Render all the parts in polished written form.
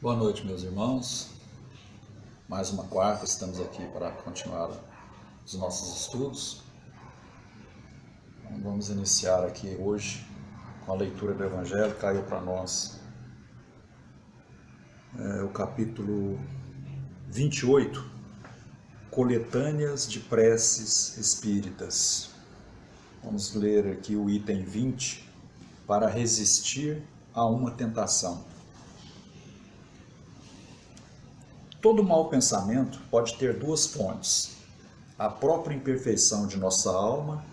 Boa noite, meus irmãos. Mais uma quarta, estamos aqui para continuar os nossos estudos. Vamos iniciar aqui hoje com a leitura do Evangelho. Caiu para nós o capítulo 28, Coletâneas de Preces Espíritas. Vamos ler aqui o item 20, para resistir a uma tentação. Todo mau pensamento pode ter duas fontes: a própria imperfeição de nossa alma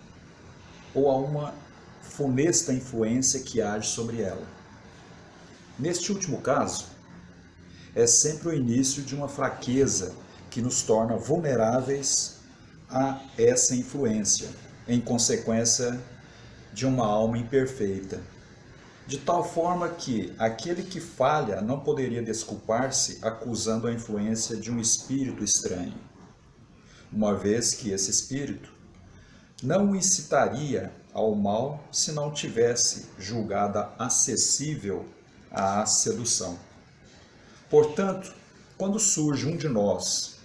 ou a uma funesta influência que age sobre ela. Neste último caso, é sempre o início de uma fraqueza que nos torna vulneráveis a essa influência, em consequência de uma alma imperfeita. De tal forma que aquele que falha não poderia desculpar-se acusando a influência de um espírito estranho, uma vez que esse espírito não o incitaria ao mal se não tivesse julgada acessível à sedução. Portanto, quando surge um de nós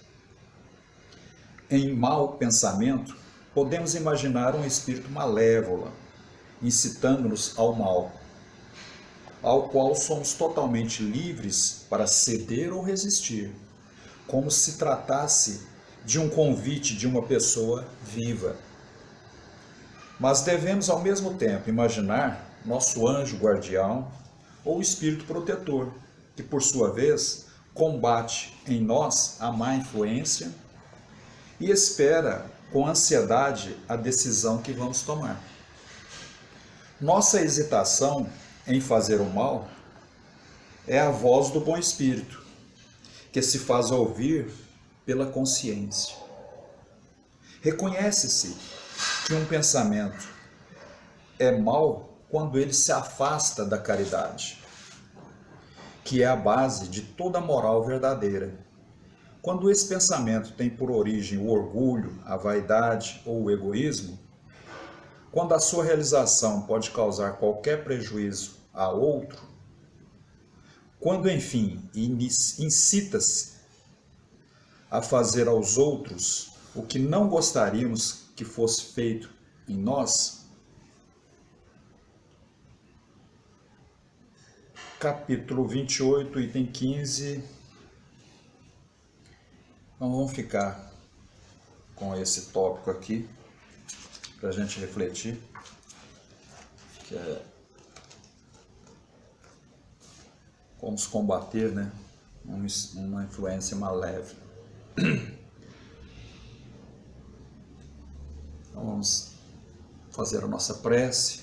em mau pensamento, podemos imaginar um espírito malévolo, incitando-nos ao mal, ao qual somos totalmente livres para ceder ou resistir, como se tratasse de um convite de uma pessoa viva. Mas devemos ao mesmo tempo imaginar nosso anjo guardião ou espírito protetor, que por sua vez combate em nós a má influência e espera com ansiedade a decisão que vamos tomar. Nossa hesitação em fazer o mal é a voz do bom espírito, que se faz ouvir pela consciência. Reconhece-se que um pensamento é mau quando ele se afasta da caridade, que é a base de toda moral verdadeira. Quando esse pensamento tem por origem o orgulho, a vaidade ou o egoísmo, quando a sua realização pode causar qualquer prejuízo a outro, quando, enfim, incita-se a fazer aos outros o que não gostaríamos que fosse feito em nós, capítulo 28, item 15, então vamos ficar com esse tópico aqui, para a gente refletir, que é como se combater, né, uma influência malévola. Então vamos fazer a nossa prece,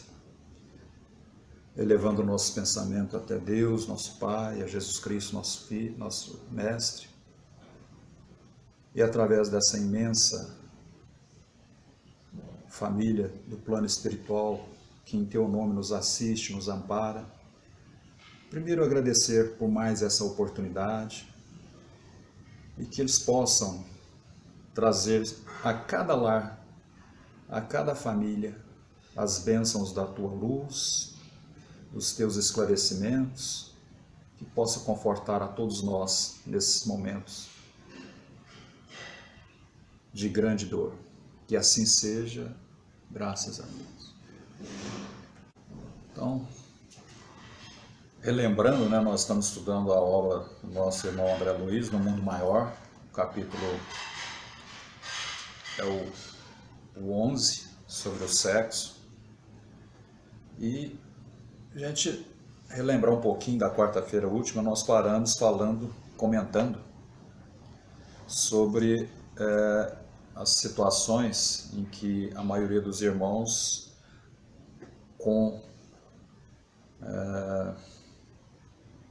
elevando o nosso pensamento até Deus, nosso Pai, a Jesus Cristo, nosso Filho, nosso Mestre, e através dessa imensa família do plano espiritual que em Teu nome nos assiste, nos ampara. Primeiro agradecer por mais essa oportunidade e que eles possam trazer a cada lar, a cada família, as bênçãos da Tua luz, dos Teus esclarecimentos, que possa confortar a todos nós nesses momentos de grande dor. Que assim seja, graças a Deus. Então, relembrando, né, nós estamos estudando a obra do nosso irmão André Luiz, No Mundo Maior, o capítulo é o 11, sobre o sexo. E a gente relembrar um pouquinho da quarta-feira última, nós paramos comentando sobre as situações em que a maioria dos irmãos com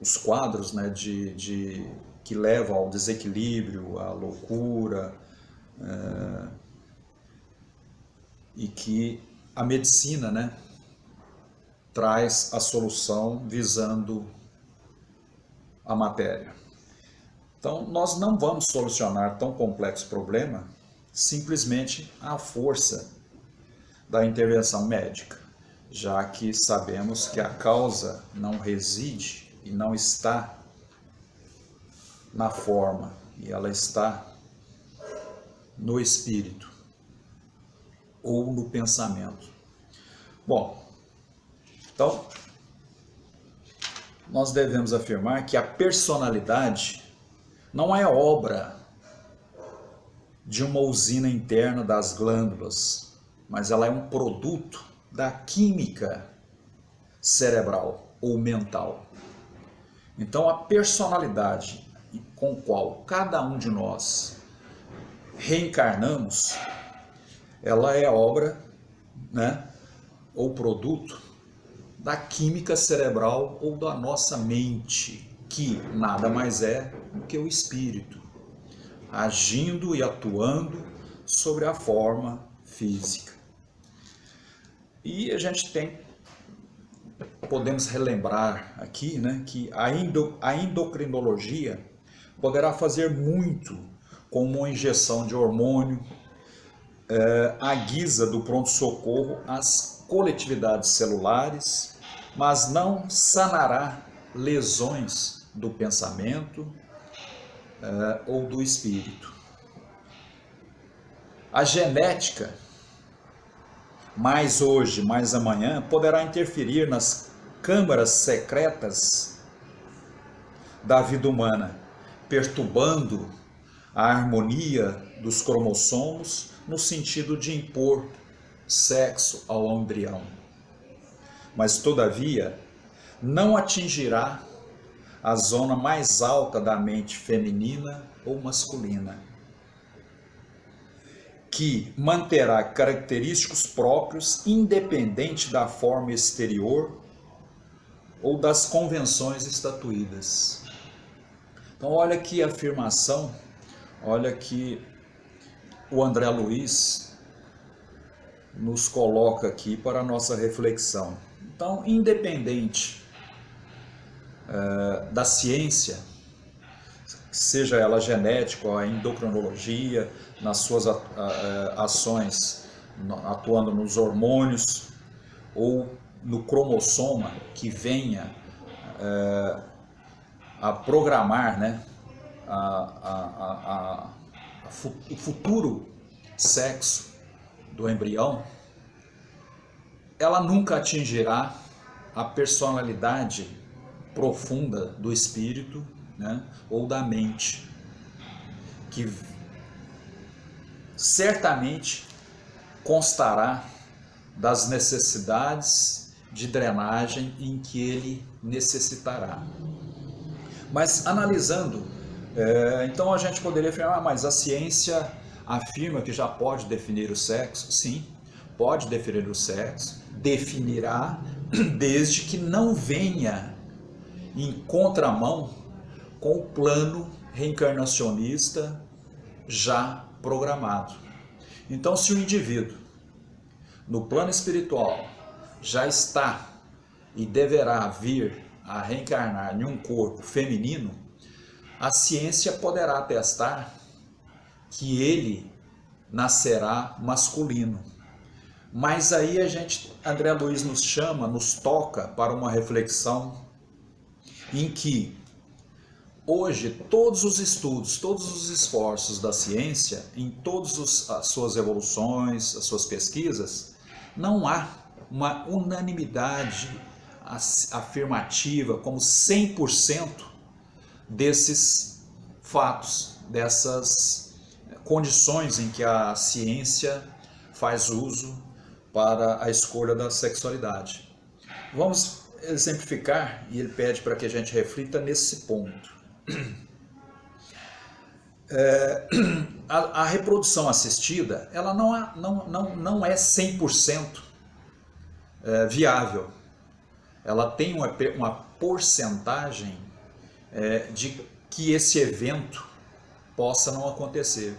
os quadros, né, que levam ao desequilíbrio, à loucura, e que a medicina, né, traz a solução visando a matéria. Então, nós não vamos solucionar tão complexo problema simplesmente à força da intervenção médica, já que sabemos que a causa não reside e não está na forma e ela está no espírito ou no pensamento. Bom, então nós devemos afirmar que a personalidade não é obra de uma usina interna das glândulas, mas ela é um produto da química cerebral ou mental. Então a personalidade com qual cada um de nós reencarnamos, ela é obra, né, ou produto da química cerebral ou da nossa mente, que nada mais é do que o espírito, agindo e atuando sobre a forma física. E a gente podemos relembrar aqui, né, que a endocrinologia poderá fazer muito com uma injeção de hormônio, à guisa do pronto-socorro às coletividades celulares, mas não sanará lesões do pensamento ou do espírito. A genética, mais hoje, mais amanhã, poderá interferir nas câmaras secretas da vida humana, perturbando a harmonia dos cromossomos no sentido de impor sexo ao embrião. Mas, todavia, não atingirá a zona mais alta da mente feminina ou masculina, que manterá característicos próprios independente da forma exterior ou das convenções estatuídas. Então, olha que afirmação, olha que o André Luiz nos coloca aqui para a nossa reflexão. Então, independente da ciência, seja ela genética ou a endocrinologia, nas suas ações, atuando nos hormônios ou no cromossoma que venha a programar, né, o futuro sexo do embrião, ela nunca atingirá a personalidade profunda do espírito, né, ou da mente, que certamente constará das necessidades de drenagem em que ele necessitará. Mas analisando, então a gente poderia afirmar, mas a ciência afirma que já pode definir o sexo? Sim, pode definir o sexo, definirá, desde que não venha em contramão com o plano reencarnacionista já programado. Então, se o indivíduo, no plano espiritual, já está e deverá vir a reencarnar em um corpo feminino, a ciência poderá atestar que ele nascerá masculino. Mas aí André Luiz nos chama, nos toca para uma reflexão em que hoje todos os estudos, todos os esforços da ciência, em todas as suas evoluções, as suas pesquisas, não há uma unanimidade afirmativa como 100% desses fatos, dessas condições em que a ciência faz uso para a escolha da sexualidade. Vamos exemplificar, e ele pede para que a gente reflita nesse ponto. A reprodução assistida, ela não é 100% viável. Ela tem uma porcentagem de que esse evento possa não acontecer.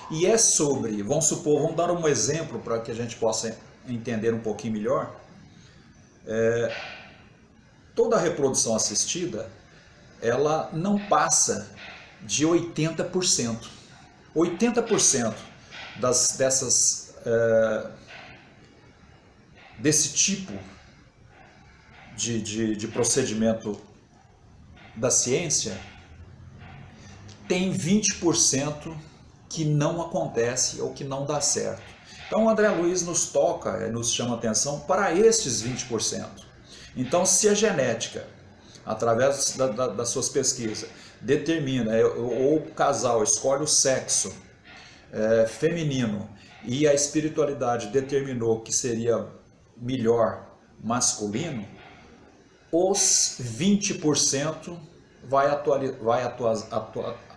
E é sobre, vamos dar um exemplo para que a gente possa entender um pouquinho melhor. Toda a reprodução assistida, ela não passa de 80%. 80% desse tipo de procedimento da ciência tem 20% que não acontece ou que não dá certo. Então o André Luiz nos toca, nos chama atenção para estes 20%. Então se a genética, através das suas pesquisas, determina, ou o casal escolhe o sexo feminino e a espiritualidade determinou que seria melhor masculino, os 20% vai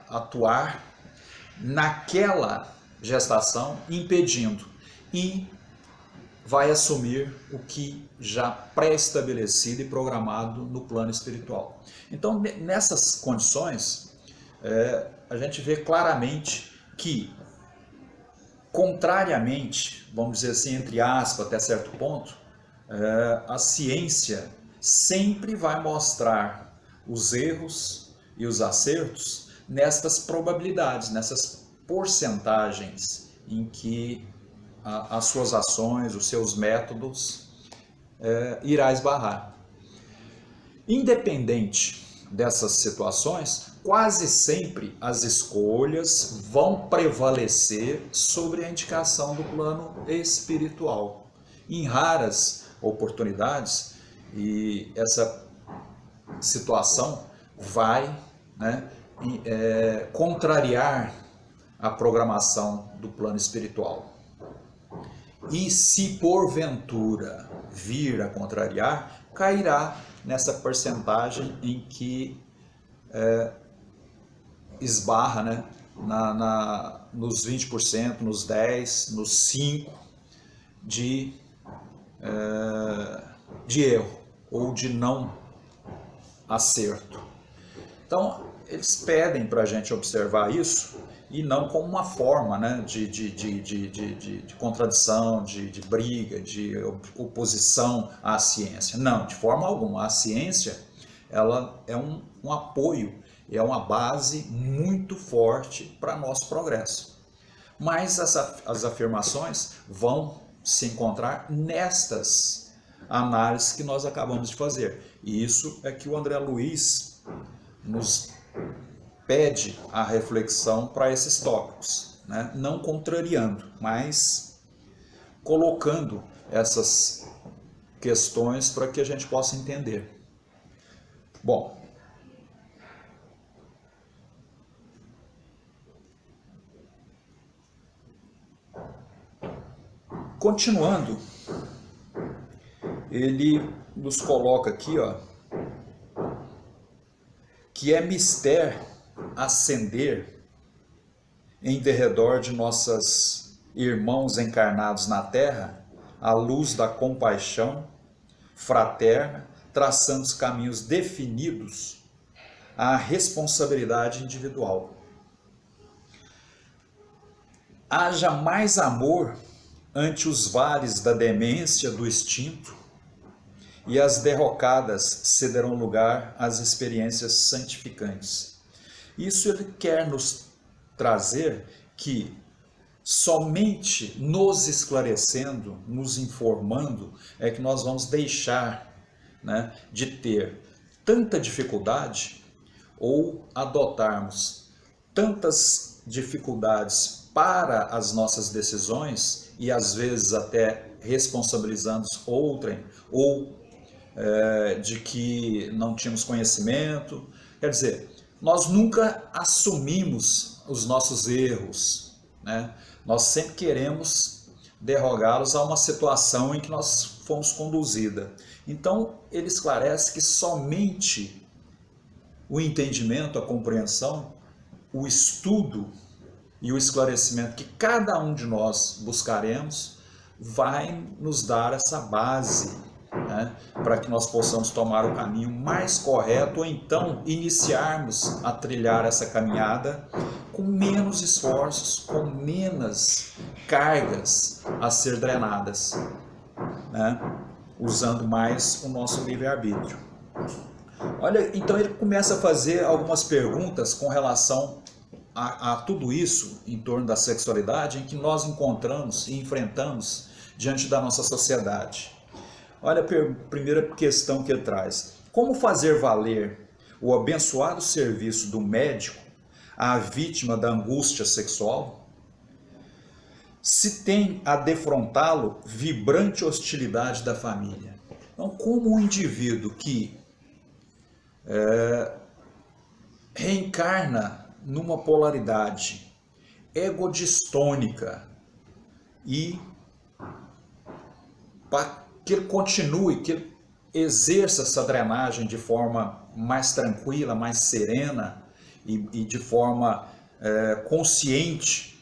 atuar naquela gestação impedindo e vai assumir o que já pré-estabelecido e programado no plano espiritual. Então, nessas condições, a gente vê claramente que, contrariamente, vamos dizer assim, entre aspas, até certo ponto, a ciência sempre vai mostrar os erros e os acertos nestas probabilidades, nessas porcentagens em que as suas ações, os seus métodos irá esbarrar. Independente dessas situações, quase sempre as escolhas vão prevalecer sobre a indicação do plano espiritual. Em raras oportunidades, e essa situação vai contrariar a programação do plano espiritual. E se porventura vir a contrariar, cairá nessa porcentagem em que esbarra nos 20%, nos 10%, nos 5% de erro ou de não acerto. Então, eles pedem para a gente observar isso e não como uma forma de contradição, de briga, de oposição à ciência. Não, de forma alguma. A ciência ela é um apoio, é uma base muito forte para nosso progresso. Mas as afirmações vão se encontrar nestas análises que nós acabamos de fazer. E isso é que o André Luiz nos pede a reflexão para esses tópicos, né? Não contrariando, mas colocando essas questões para que a gente possa entender. Bom, continuando, ele nos coloca aqui, que é mister ascender em derredor de nossos irmãos encarnados na terra, à luz da compaixão fraterna, traçando os caminhos definidos à responsabilidade individual. Haja mais amor ante os vales da demência do instinto, e as derrocadas cederão lugar às experiências santificantes. Isso ele quer nos trazer que somente nos esclarecendo, nos informando, é que nós vamos deixar de ter tanta dificuldade ou adotarmos tantas dificuldades para as nossas decisões e às vezes até responsabilizando outrem ou de que não tínhamos conhecimento. Quer dizer, nós nunca assumimos os nossos erros, Nós sempre queremos derrogá-los a uma situação em que nós fomos conduzida. Então, ele esclarece que somente o entendimento, a compreensão, o estudo e o esclarecimento que cada um de nós buscaremos vai nos dar essa base, para que nós possamos tomar o caminho mais correto ou então iniciarmos a trilhar essa caminhada com menos esforços, com menos cargas a ser drenadas, usando mais o nosso livre-arbítrio. Olha, então ele começa a fazer algumas perguntas com relação a tudo isso em torno da sexualidade em que nós encontramos e enfrentamos diante da nossa sociedade. Olha a primeira questão que ele traz. Como fazer valer o abençoado serviço do médico a vítima da angústia sexual? Se tem a defrontá-lo vibrante hostilidade da família. Então, como um indivíduo que reencarna numa polaridade egodistônica e para que ele continue, que ele exerça essa drenagem de forma mais tranquila, mais serena e de forma consciente,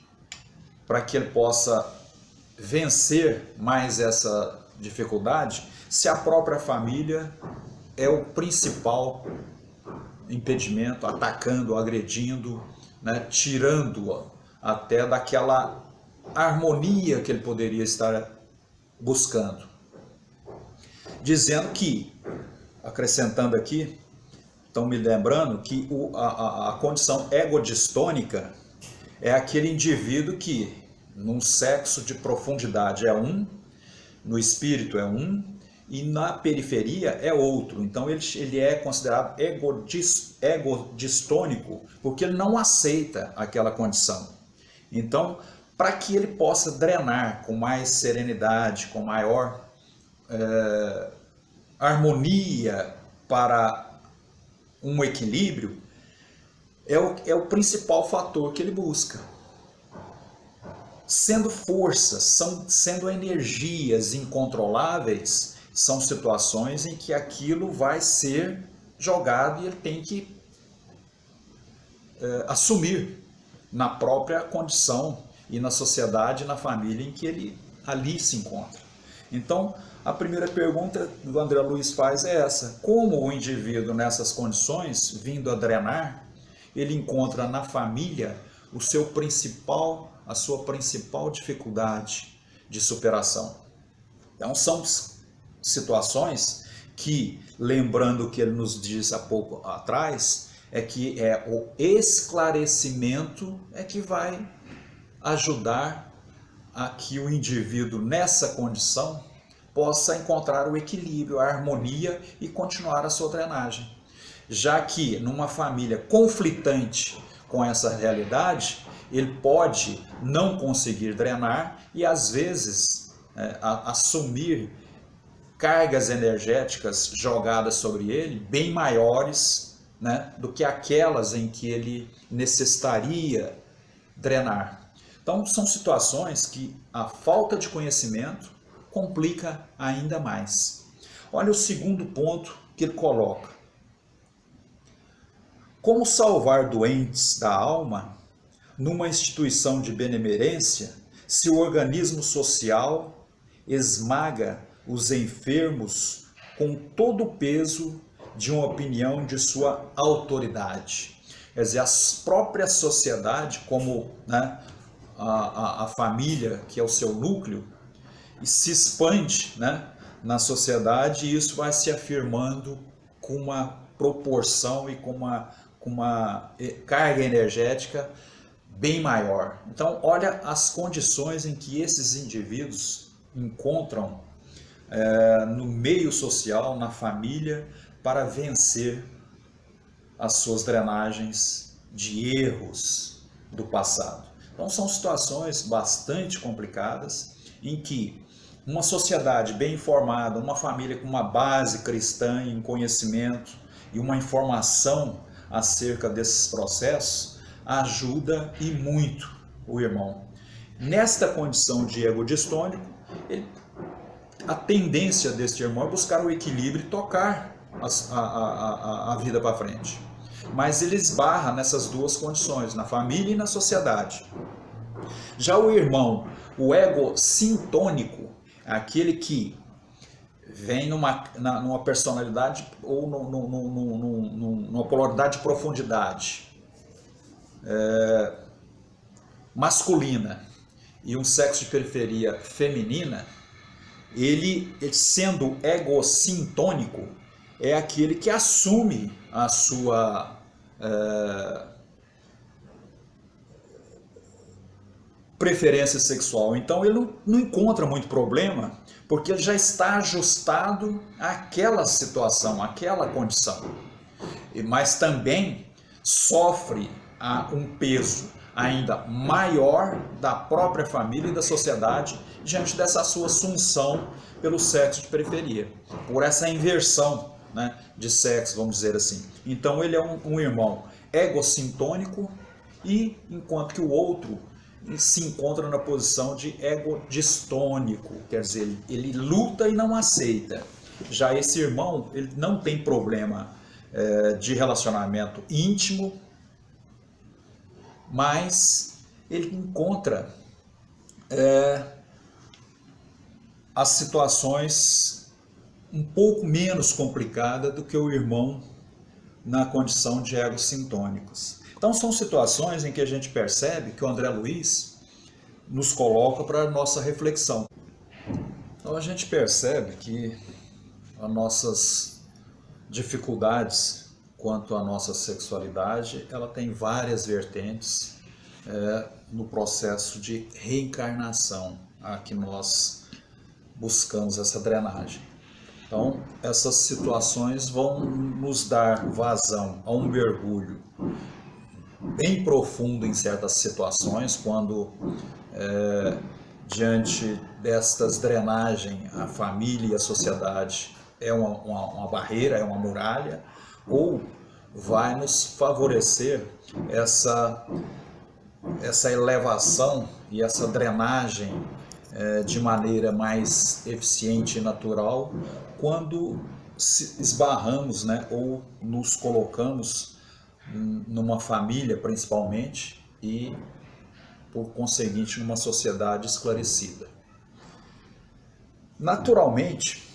para que ele possa vencer mais essa dificuldade, se a própria família é o principal impedimento, atacando, agredindo, né, tirando-o até daquela harmonia que ele poderia estar buscando. Dizendo que, acrescentando aqui, estão me lembrando que a condição egodistônica é aquele indivíduo que, num sexo de profundidade é um, no espírito é um, e na periferia é outro. Então ele é considerado egodistônico, porque ele não aceita aquela condição. Então, para que ele possa drenar com mais serenidade, com maior harmonia para um equilíbrio, é o principal fator que ele busca. Sendo forças, sendo energias incontroláveis, são situações em que aquilo vai ser jogado e ele tem que assumir na própria condição e na sociedade, na família em que ele ali se encontra. Então, a primeira pergunta do André Luiz faz é essa: como o indivíduo nessas condições, vindo a drenar, ele encontra na família a sua principal dificuldade de superação? Então são situações que, lembrando o que ele nos disse há pouco atrás, é que o esclarecimento é que vai ajudar a que o indivíduo nessa condição possa encontrar o equilíbrio, a harmonia e continuar a sua drenagem. Já que numa família conflitante com essa realidade, ele pode não conseguir drenar e às vezes assumir cargas energéticas jogadas sobre ele bem maiores, né, do que aquelas em que ele necessitaria drenar. Então são situações que a falta de conhecimento complica ainda mais. Olha o segundo ponto que ele coloca: como salvar doentes da alma numa instituição de benemerência se o organismo social esmaga os enfermos com todo o peso de uma opinião de sua autoridade? Quer dizer, a própria sociedade, como, né, a família, que é o seu núcleo, se expande, né, na sociedade, e isso vai se afirmando com uma proporção e com uma carga energética bem maior. Então, olha as condições em que esses indivíduos encontram no meio social, na família, para vencer as suas drenagens de erros do passado. Então, são situações bastante complicadas em que uma sociedade bem informada, uma família com uma base cristã em conhecimento e uma informação acerca desses processos ajuda e muito o irmão. Nesta condição de egodistônico, a tendência deste irmão é buscar o equilíbrio e tocar a vida para frente. Mas ele esbarra nessas duas condições, na família e na sociedade. Já o irmão, o egocintônico, aquele que vem numa personalidade ou numa polaridade de profundidade masculina e um sexo de periferia feminina, ele sendo egocintônico, é aquele que assume a sua preferência sexual. Então ele não encontra muito problema, porque ele já está ajustado àquela situação, àquela condição. Mas também sofre há um peso ainda maior da própria família e da sociedade diante dessa sua assunção pelo sexo de periferia, por essa inversão, né, de sexo, vamos dizer assim. Então ele é um irmão egocintônico, e enquanto que o outro se encontra na posição de egodistônico, quer dizer, ele luta e não aceita. Já esse irmão, ele não tem problema de relacionamento íntimo, mas ele encontra as situações um pouco menos complicadas do que o irmão na condição de egocintônicos. Então são situações em que a gente percebe que o André Luiz nos coloca para a nossa reflexão. Então a gente percebe que as nossas dificuldades quanto à nossa sexualidade, ela tem várias vertentes no processo de reencarnação a que nós buscamos essa drenagem. Então essas situações vão nos dar vazão a um mergulho bem profundo em certas situações, quando diante destas drenagens a família e a sociedade é uma barreira, é uma muralha, ou vai nos favorecer essa elevação e essa drenagem de maneira mais eficiente e natural, quando esbarramos, né, ou nos colocamos numa família principalmente e por conseguinte numa sociedade esclarecida. Naturalmente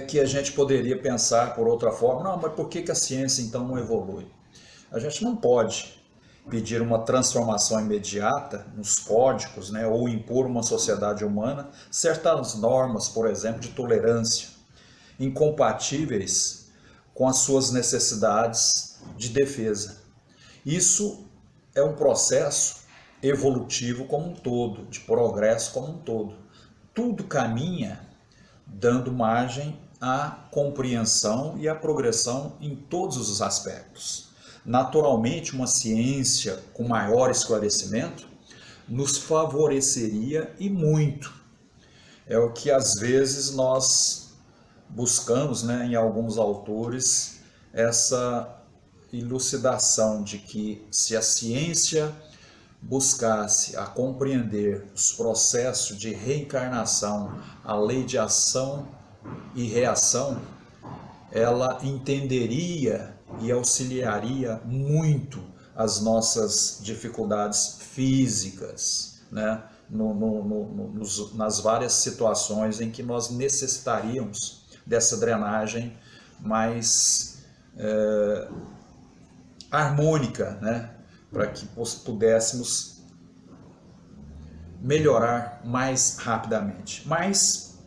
que a gente poderia pensar por outra forma, não, mas por que a ciência então não evolui? A gente não pode pedir uma transformação imediata nos códigos, né, ou impor uma sociedade humana certas normas, por exemplo, de tolerância, incompatíveis com as suas necessidades de defesa. Isso é um processo evolutivo como um todo, de progresso como um todo. Tudo caminha dando margem à compreensão e à progressão em todos os aspectos. Naturalmente, uma ciência com maior esclarecimento nos favoreceria e muito. É o que às vezes nós buscamos, né, em alguns autores, essa elucidação de que se a ciência buscasse a compreender os processos de reencarnação, a lei de ação e reação, ela entenderia e auxiliaria muito as nossas dificuldades físicas, né? Nas várias situações em que nós necessitaríamos dessa drenagem mais harmônica, né? Para que pudéssemos melhorar mais rapidamente. Mas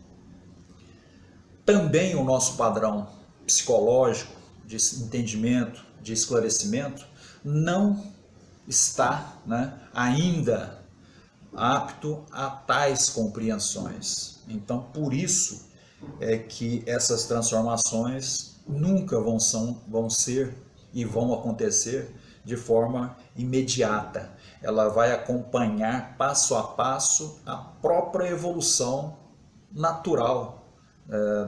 também o nosso padrão psicológico de entendimento, de esclarecimento, não está, né, ainda apto a tais compreensões. Então, por isso é que essas transformações nunca vão ser e vão acontecer de forma imediata. Ela vai acompanhar passo a passo a própria evolução natural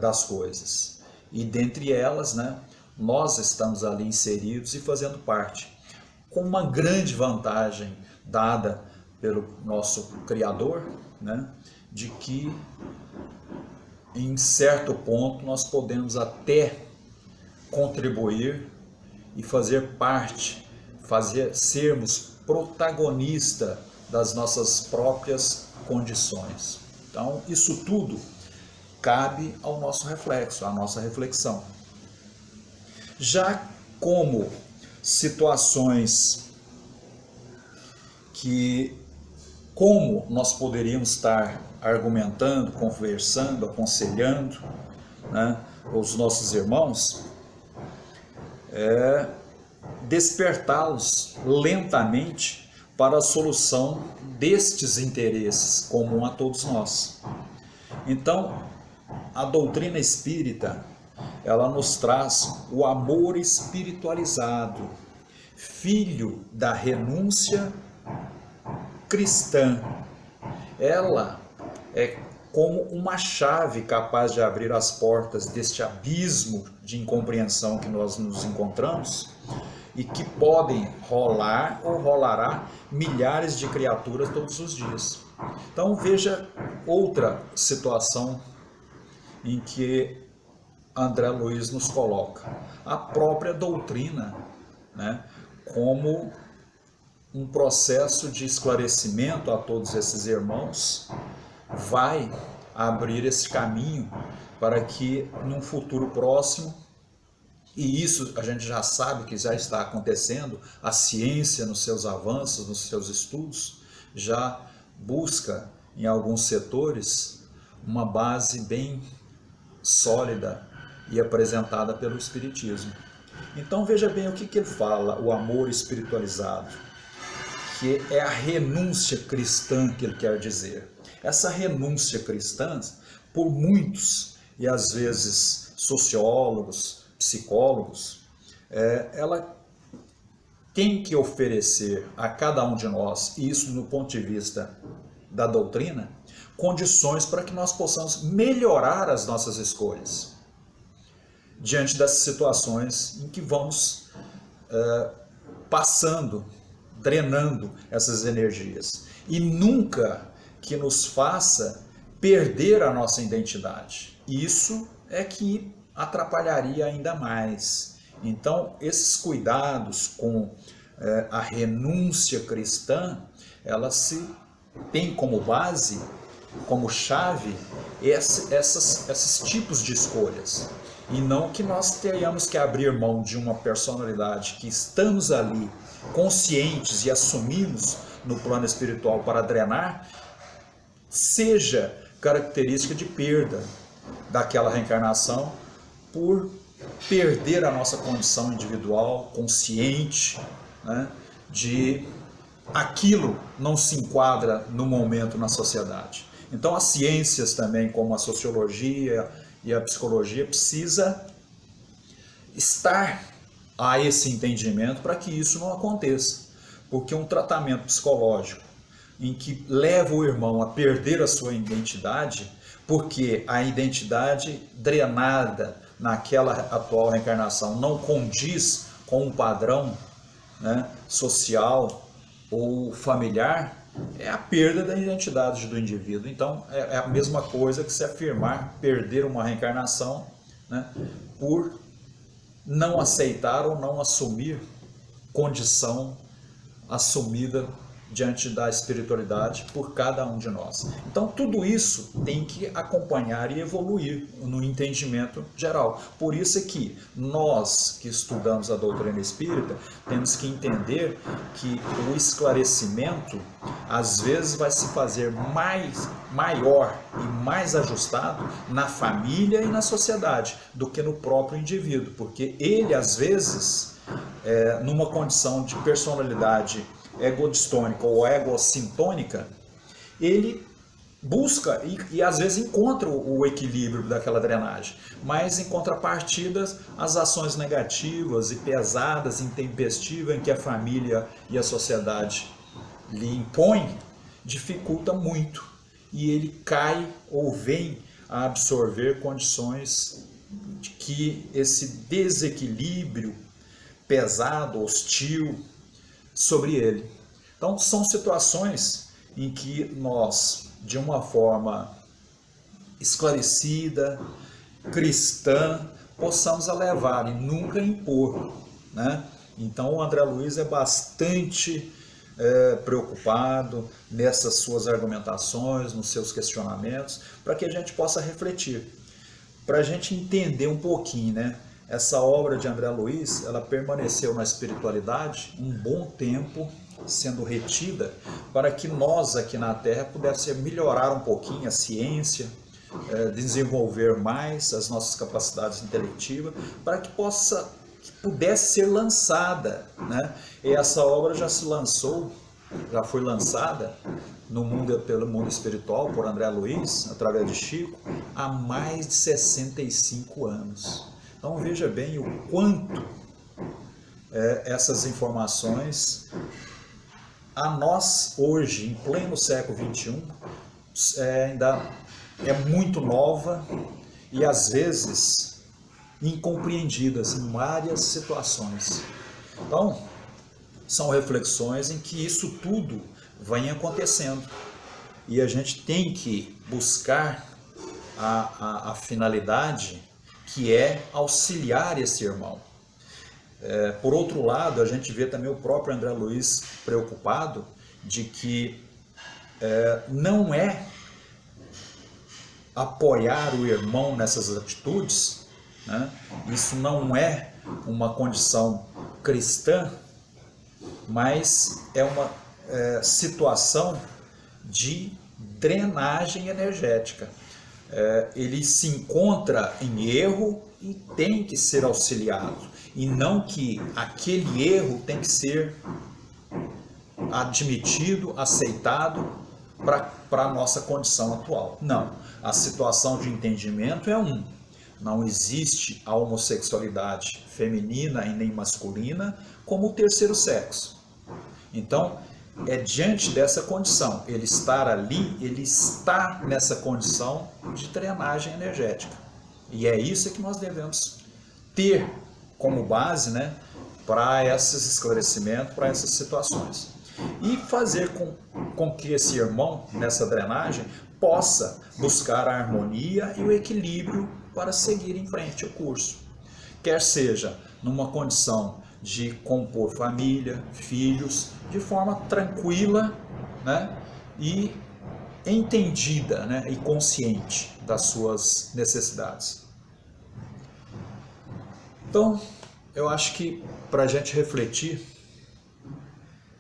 das coisas. E dentre elas, né, nós estamos ali inseridos e fazendo parte, com uma grande vantagem dada pelo nosso Criador, né, de que em certo ponto nós podemos até contribuir e fazer parte, sermos protagonista das nossas próprias condições. Então, isso tudo cabe ao nosso reflexo, à nossa reflexão. Já como situações como nós poderíamos estar argumentando, conversando, aconselhando, né, os nossos irmãos, despertá-los lentamente para a solução destes interesses comum a todos nós. Então, a doutrina espírita, ela nos traz o amor espiritualizado, filho da renúncia cristã. Ela é como uma chave capaz de abrir as portas deste abismo de incompreensão que nós nos encontramos e que podem rolar ou rolará milhares de criaturas todos os dias. Então veja outra situação em que André Luiz nos coloca. A própria doutrina, né, como um processo de esclarecimento a todos esses irmãos, vai abrir esse caminho para que num futuro próximo, e isso a gente já sabe que já está acontecendo, a ciência nos seus avanços, nos seus estudos, já busca em alguns setores uma base bem sólida e apresentada pelo Espiritismo. Então veja bem o que ele fala, o amor espiritualizado, que é a renúncia cristã que ele quer dizer. Essa renúncia cristã, por muitos, e às vezes sociólogos, psicólogos, ela tem que oferecer a cada um de nós, e isso no ponto de vista da doutrina, condições para que nós possamos melhorar as nossas escolhas diante das situações em que vamos passando, drenando essas energias. E nunca que nos faça perder a nossa identidade. Isso é que atrapalharia ainda mais. Então, esses cuidados com a renúncia cristã, ela se tem como base, como chave, esses tipos de escolhas. E não que nós tenhamos que abrir mão de uma personalidade que estamos ali conscientes e assumimos no plano espiritual para drenar, seja característica de perda daquela reencarnação por perder a nossa condição individual, consciente, né, de aquilo não se enquadra no momento na sociedade. Então as ciências também, como a sociologia e a psicologia, precisa estar a esse entendimento para que isso não aconteça. Porque um tratamento psicológico em que leva o irmão a perder a sua identidade, porque a identidade drenada naquela atual reencarnação não condiz com um padrão, né, social ou familiar, é a perda da identidade do indivíduo. Então é a mesma coisa que se afirmar perder uma reencarnação, né, por não aceitar ou não assumir condição assumida diante da espiritualidade por cada um de nós. Então tudo isso tem que acompanhar e evoluir no entendimento geral. Por isso é que nós que estudamos a doutrina espírita temos que entender que o esclarecimento às vezes vai se fazer maior e mais ajustado na família e na sociedade do que no próprio indivíduo, porque ele às vezes numa condição de personalidade egodistônica ou egocintônica, ele busca e às vezes encontra o equilíbrio daquela drenagem, mas em contrapartida as ações negativas e pesadas, intempestivas em que a família e a sociedade lhe impõem, dificulta muito e ele cai ou vem a absorver condições de que esse desequilíbrio pesado, hostil sobre ele. Então são situações em que nós, de uma forma esclarecida, cristã, possamos a levar e nunca impor, né? Então o André Luiz é bastante preocupado nessas suas argumentações, nos seus questionamentos, para que a gente possa refletir, para a gente entender um pouquinho, né? Essa obra de André Luiz, ela permaneceu na espiritualidade um bom tempo, sendo retida, para que nós aqui na Terra pudéssemos melhorar um pouquinho a ciência, desenvolver mais as nossas capacidades intelectivas, para que pudesse ser lançada, né? E essa obra já foi lançada no mundo, pelo mundo espiritual, por André Luiz, através de Chico, há mais de 65 anos. Então veja bem o quanto essas informações a nós hoje, em pleno século XXI, ainda é muito nova e às vezes incompreendidas em várias situações. Então, são reflexões em que isso tudo vem acontecendo e a gente tem que buscar a finalidade, que é auxiliar esse irmão. Por outro lado, a gente vê também o próprio André Luiz preocupado de que não é apoiar o irmão nessas atitudes, né? Isso não é uma condição cristã, mas é uma situação de drenagem energética. Ele se encontra em erro e tem que ser auxiliado, e não que aquele erro tem que ser admitido, aceitado para a nossa condição atual. Não, a situação de entendimento é não existe a homossexualidade feminina e nem masculina como o terceiro sexo. Então, diante dessa condição, ele estar ali, ele está nessa condição de drenagem energética. E é isso que nós devemos ter como base, né, para esses esclarecimentos, para essas situações. E fazer com que esse irmão, nessa drenagem, possa buscar a harmonia e o equilíbrio para seguir em frente o curso. Quer seja numa condição de compor família, filhos, de forma tranquila, né, e entendida, né, e consciente das suas necessidades. Então, eu acho que para a gente refletir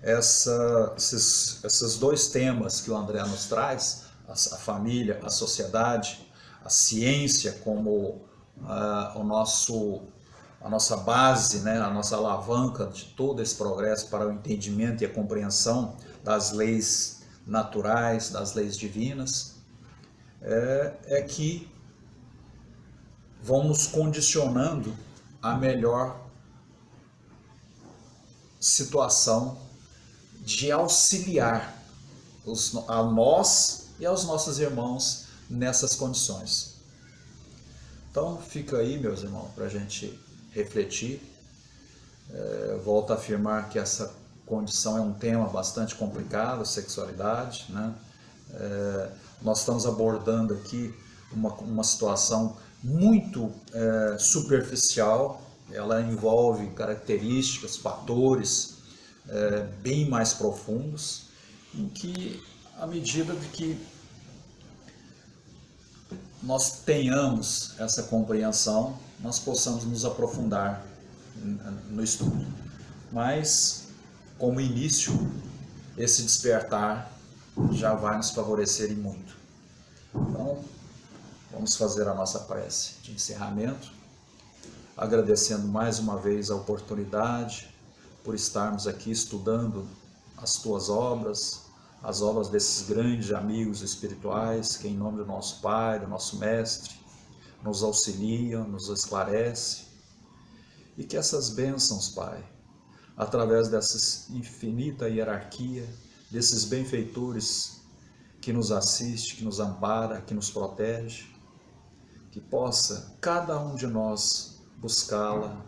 esses dois temas que o André nos traz, a família, a sociedade, a ciência como a nossa base, né, a nossa alavanca de todo esse progresso para o entendimento e a compreensão das leis naturais, das leis divinas, que vão nos condicionando a melhor situação de auxiliar a nós e aos nossos irmãos nessas condições. Então fica aí, meus irmãos, para a gente refletir. Volto a afirmar que essa condição é um tema bastante complicado, a sexualidade, né? Nós estamos abordando aqui uma situação muito superficial. Ela envolve características, fatores bem mais profundos, em que, à medida de que nós tenhamos essa compreensão, nós possamos nos aprofundar no estudo. Mas, como início, esse despertar já vai nos favorecer e muito. Então, vamos fazer a nossa prece de encerramento, agradecendo mais uma vez a oportunidade por estarmos aqui estudando as tuas obras, as obras desses grandes amigos espirituais que, em nome do nosso Pai, do nosso Mestre, nos auxiliam, nos esclarece, e que essas bênçãos, Pai, através dessa infinita hierarquia, desses benfeitores que nos assiste, que nos ampara, que nos protege, que possa cada um de nós buscá-la,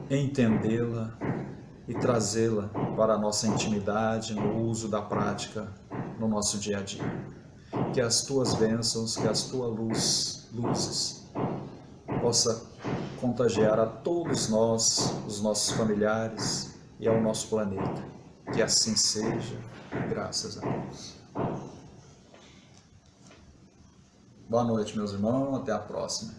entendê-la e trazê-la para a nossa intimidade, no uso da prática, no nosso dia a dia. Que as tuas bênçãos, que as tuas luzes possa contagiar a todos nós, os nossos familiares e ao nosso planeta. Que assim seja, graças a Deus. Boa noite, meus irmãos, até a próxima.